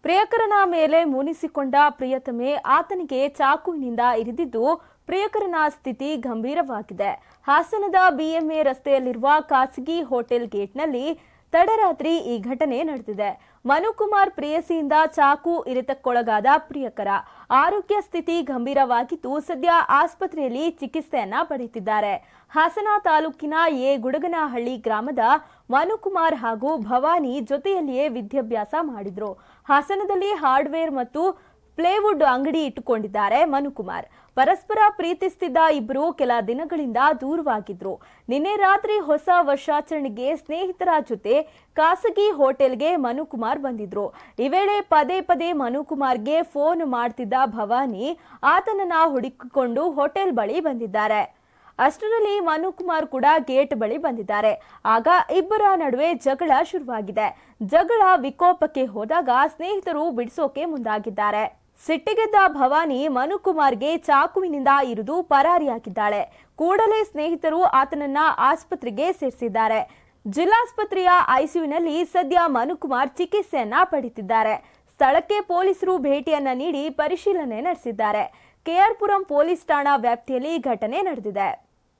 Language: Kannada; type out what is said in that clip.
ಪ್ರಿಯಕರನ ಮೇಲೆ ಮುನಿಸಿಕೊಂಡ ಪ್ರಿಯತಮೆ ಆತನಿಗೆ ಚಾಕುವಿನಿಂದ ಇರಿದಿದ್ದು ಪ್ರಿಯಕರನ ಸ್ಥಿತಿ ಗಂಭೀರವಾಗಿದೆ. ಹಾಸನದ ಬಿಎಂಎ ರಸ್ತೆಯಲ್ಲಿರುವ ಖಾಸಗಿ ಹೋಟೆಲ್ ಗೇಟ್ನಲ್ಲಿ ತಡರಾತ್ರಿ ಈ ಘಟನೆ ನಡೆದಿದೆ. ಮನುಕುಮಾರ್ ಪ್ರೇಯಸಿಯಿಂದ ಚಾಕು ಇರಿತಕ್ಕೊಳಗಾದ ಪ್ರಿಯಕರ ಆರೋಗ್ಯ ಸ್ಥಿತಿ ಗಂಭೀರವಾಗಿದ್ದು ಸದ್ಯ ಆಸ್ಪತ್ರೆಯಲ್ಲಿ ಚಿಕಿತ್ಸೆಯನ್ನ ಪಡೆಯುತ್ತಿದ್ದಾರೆ. ಹಾಸನ ತಾಲೂಕಿನ ಗುಡಗನಹಳ್ಳಿ ಗ್ರಾಮದ ಮನುಕುಮಾರ್ ಹಾಗೂ ಭವಾನಿ ಜೊತೆಯಲ್ಲಿಯೇ ವಿದ್ಯಾಭ್ಯಾಸ ಮಾಡಿದ್ರು. ಹಾಸನದಲ್ಲಿ ಹಾರ್ಡ್ವೇರ್ ಮತ್ತು ಪ್ಲೇವುಡ್ ಅಂಗಡಿ ಇಟ್ಟುಕೊಂಡಿದ್ದಾರೆ ಮನುಕುಮಾರ್. ಪರಸ್ಪರ ಪ್ರೀತಿಸುತ್ತಿದ್ದ ಇಬ್ಬರು ಕೆಲ ದಿನಗಳಿಂದ ದೂರವಾಗಿದ್ರು. ನಿನ್ನೆ ರಾತ್ರಿ ಹೊಸ ವರ್ಷಾಚರಣೆಗೆ ಸ್ನೇಹಿತರ ಜೊತೆ ಖಾಸಗಿ ಹೋಟೆಲ್ಗೆ ಮನುಕುಮಾರ್ ಬಂದಿದ್ರು. ಈ ವೇಳೆ ಪದೇ ಪದೇ ಮನುಕುಮಾರ್ಗೆ ಫೋನ್ ಮಾಡ್ತಿದ್ದ ಭವಾನಿ ಆತನನ್ನ ಹುಡುಕಿಕೊಂಡು ಹೋಟೆಲ್ ಬಳಿ ಬಂದಿದ್ದಾರೆ. ಅಷ್ಟರಲ್ಲಿ ಮನುಕುಮಾರ್ ಕೂಡ ಗೇಟ್ ಬಳಿ ಬಂದಿದ್ದಾರೆ. ಆಗ ಇಬ್ಬರ ನಡುವೆ ಜಗಳ ಶುರುವಾಗಿದೆ. ಜಗಳ ವಿಕೋಪಕ್ಕೆ ಹೋದಾಗ ಸ್ನೇಹಿತರು ಬಿಡಿಸೋಕೆ ಮುಂದಾಗಿದ್ದಾರೆ. ಸಿಟ್ಟಿಗೆದ್ದ ಭವಾನಿ ಮನುಕುಮಾರ್ಗೆ ಚಾಕುವಿನಿಂದ ಇರಿದು ಪರಾರಿಯಾಗಿದ್ದಾಳೆ. ಕೂಡಲೇ ಸ್ನೇಹಿತರು ಆತನನ್ನ ಆಸ್ಪತ್ರೆಗೆ ಸೇರಿಸಿದ್ದಾರೆ. ಜಿಲ್ಲಾಸ್ಪತ್ರೆಯ ಐಸಿಯುನಲ್ಲಿ ಸದ್ಯ ಮನುಕುಮಾರ್ ಚಿಕಿತ್ಸೆಯನ್ನ ಪಡೆಯುತ್ತಿದ್ದಾರೆ. ಸ್ಥಳಕ್ಕೆ ಪೊಲೀಸರು ಭೇಟಿಯನ್ನ ನೀಡಿ ಪರಿಶೀಲನೆ ನಡೆಸಿದ್ದಾರೆ. ಕೆಆರ್ ಪುರಂ ಪೊಲೀಸ್ ಠಾಣಾ ವ್ಯಾಪ್ತಿಯಲ್ಲಿ ಘಟನೆ ನಡೆದಿದೆ.